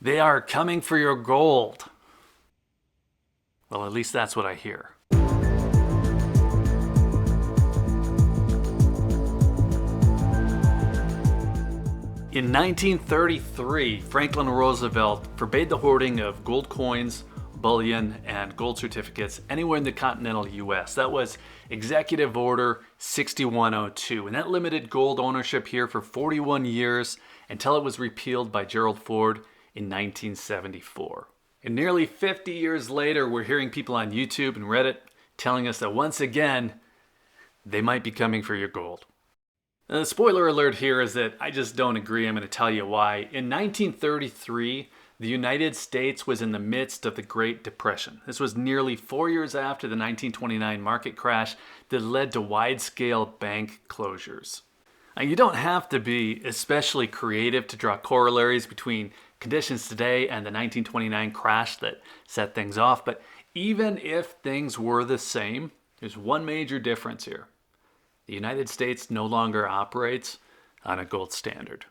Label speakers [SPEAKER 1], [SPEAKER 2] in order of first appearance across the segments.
[SPEAKER 1] They are coming for your gold. Well, at least that's what I hear. In 1933, Franklin Roosevelt forbade the hoarding of gold coins, bullion, and gold certificates anywhere in the continental US. That was Executive Order 6102, and that limited gold ownership here for 41 years until it was repealed by Gerald Ford in 1974. And nearly 50 years later, we're hearing people on YouTube and Reddit telling us that once again, they might be coming for your gold. The spoiler alert here is that I just don't agree. I'm going to tell you why. In 1933, the United States was in the midst of the Great Depression. This was nearly 4 years after the 1929 market crash that led to wide-scale bank closures. Now, you don't have to be especially creative to draw corollaries between conditions today and the 1929 crash that set things off, but even if things were the same, there's one major difference here. The United States no longer operates on a gold standard.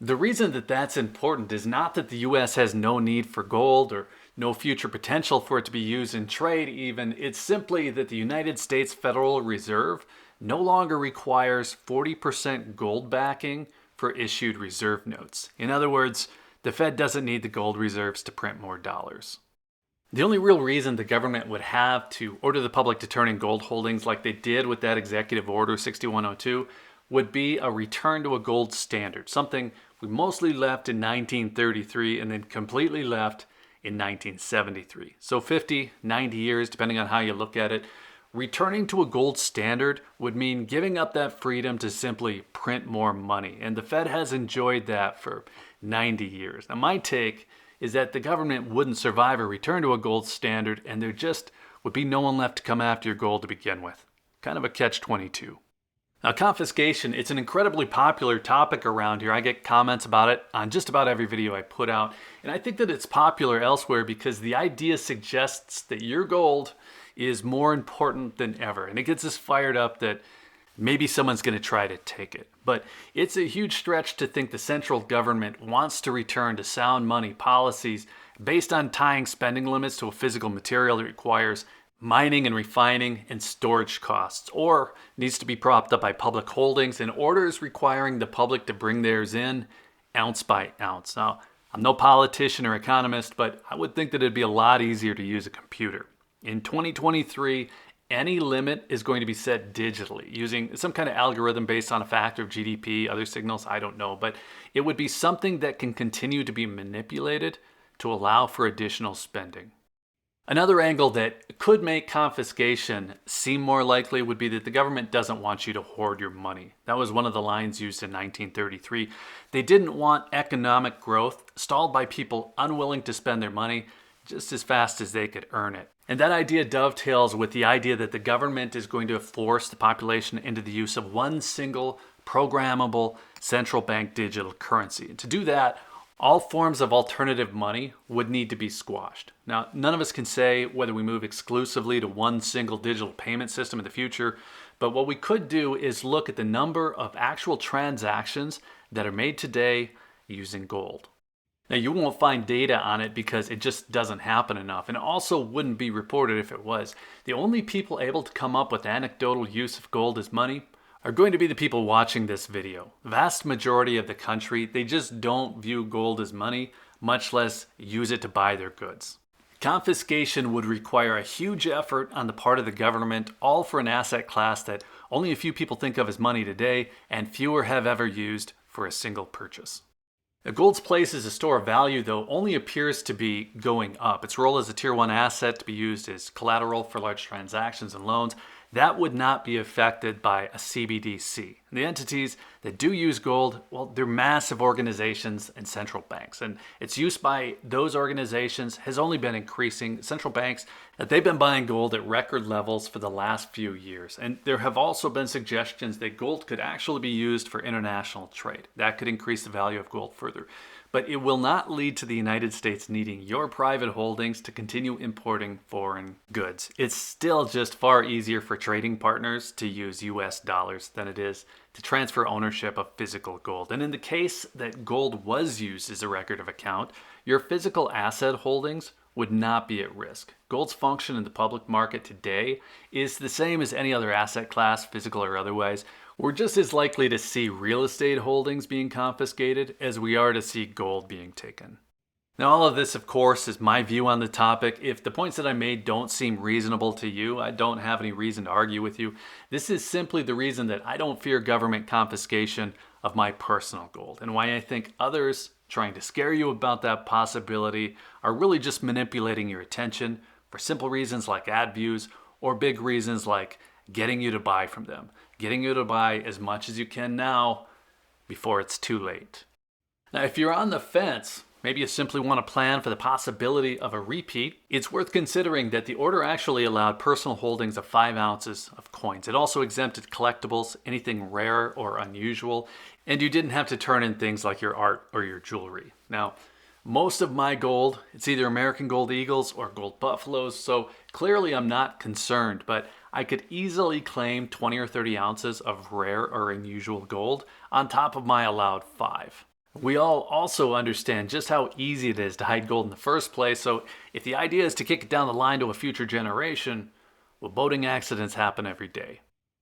[SPEAKER 1] The reason that that's important is not that the US has no need for gold or no future potential for it to be used in trade even. It's simply that the United States Federal Reserve no longer requires 40% gold backing for issued reserve notes. In other words, the Fed doesn't need the gold reserves to print more dollars. The only real reason the government would have to order the public to turn in gold holdings like they did with that Executive Order 6102 would be a return to a gold standard, something we mostly left in 1933 and then completely left in 1973. So 50, 90 years, depending on how you look at it. Returning to a gold standard would mean giving up that freedom to simply print more money. And the Fed has enjoyed that for 90 years. Now, my take is that the government wouldn't survive a return to a gold standard, and there just would be no one left to come after your gold to begin with. Kind of a catch-22. Now, confiscation, it's an incredibly popular topic around here. I get comments about it on just about every video I put out, and I think that it's popular elsewhere because the idea suggests that your gold is more important than ever, and it gets us fired up that maybe someone's going to try to take it. But it's a huge stretch to think the central government wants to return to sound money policies based on tying spending limits to a physical material that requires mining and refining and storage costs, or needs to be propped up by public holdings and orders requiring the public to bring theirs in ounce by ounce. Now, I'm no politician or economist, but I would think that it'd be a lot easier to use a computer. In 2023, any limit is going to be set digitally using some kind of algorithm based on a factor of GDP, other signals, I don't know. But it would be something that can continue to be manipulated to allow for additional spending. Another angle that could make confiscation seem more likely would be that the government doesn't want you to hoard your money. That was one of the lines used in 1933. They didn't want economic growth stalled by people unwilling to spend their money just as fast as they could earn it. And that idea dovetails with the idea that the government is going to force the population into the use of one single programmable central bank digital currency. And to do that, all forms of alternative money would need to be squashed. Now, none of us can say whether we move exclusively to one single digital payment system in the future, but what we could do is look at the number of actual transactions that are made today using gold. Now, you won't find data on it because it just doesn't happen enough, and it also wouldn't be reported if it was. The only people able to come up with anecdotal use of gold as money are going to be the people watching this video. The vast majority of the country, they just don't view gold as money, much less use it to buy their goods. Confiscation would require a huge effort on the part of the government, all for an asset class that only a few people think of as money today, and fewer have ever used for a single purchase. Now, gold's place as a store of value, though, only appears to be going up. Its role as a Tier 1 asset to be used as collateral for large transactions and loans, that would not be affected by a CBDC. And the entities that do use gold, well, they're massive organizations and central banks. And its use by those organizations has only been increasing. Central banks, they've been buying gold at record levels for the last few years. And there have also been suggestions that gold could actually be used for international trade. That could increase the value of gold further. but it will not lead to the United States needing your private holdings to continue importing foreign goods. It's still just far easier for trading partners to use US dollars than it is to transfer ownership of physical gold. And in the case that gold was used as a record of account, your physical asset holdings would not be at risk. Gold's function in the public market today is the same as any other asset class, physical or otherwise. We're just as likely to see real estate holdings being confiscated as we are to see gold being taken. Now, all of this, of course, is my view on the topic. If the points that I made don't seem reasonable to you, I don't have any reason to argue with you. This is simply the reason that I don't fear government confiscation of my personal gold, and why I think others trying to scare you about that possibility are really just manipulating your attention for simple reasons like ad views, or big reasons like getting you to buy from them, getting you to buy as much as you can now before it's too late. Now, if you're on the fence, maybe you simply want to plan for the possibility of a repeat, it's worth considering that the order actually allowed personal holdings of 5 ounces of coins. It also exempted collectibles, anything rare or unusual, and you didn't have to turn in things like your art or your jewelry. Now, most of my gold, it's either American Gold Eagles or Gold Buffaloes, so clearly I'm not concerned, but I could easily claim 20 or 30 ounces of rare or unusual gold on top of my allowed 5. We all also understand just how easy it is to hide gold in the first place, so if the idea is to kick it down the line to a future generation, well, boating accidents happen every day.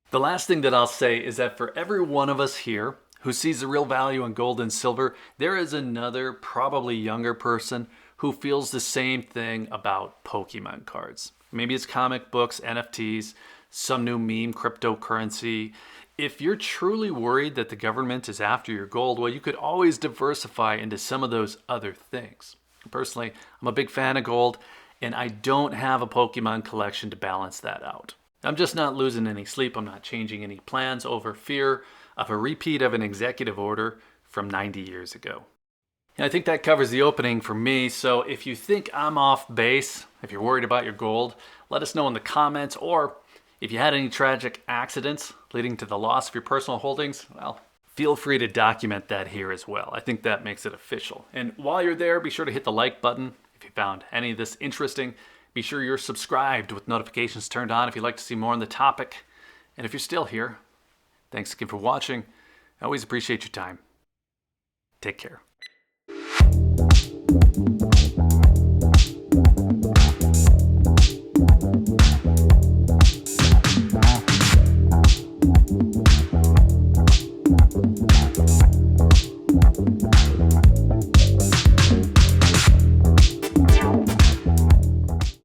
[SPEAKER 1] The last thing that I'll say is that for every one of us here who sees the real value in gold and silver, there is another, probably younger person who feels the same thing about Pokemon cards. Maybe it's comic books, NFTs, some new meme cryptocurrency. If you're truly worried that the government is after your gold, well, you could always diversify into some of those other things. Personally, I'm a big fan of gold, and I don't have a Pokemon collection to balance that out. I'm just not losing any sleep. I'm not changing any plans over fear of a repeat of an executive order from 90 years ago. And I think that covers the opening for me, so if you think I'm off base, if you're worried about your gold, let us know in the comments, or if you had any tragic accidents leading to the loss of your personal holdings, well, feel free to document that here as well. I think that makes it official. And while you're there, be sure to hit the like button if you found any of this interesting. Be sure you're subscribed with notifications turned on if you'd like to see more on the topic. And if you're still here, thanks again for watching. I always appreciate your time. Take care.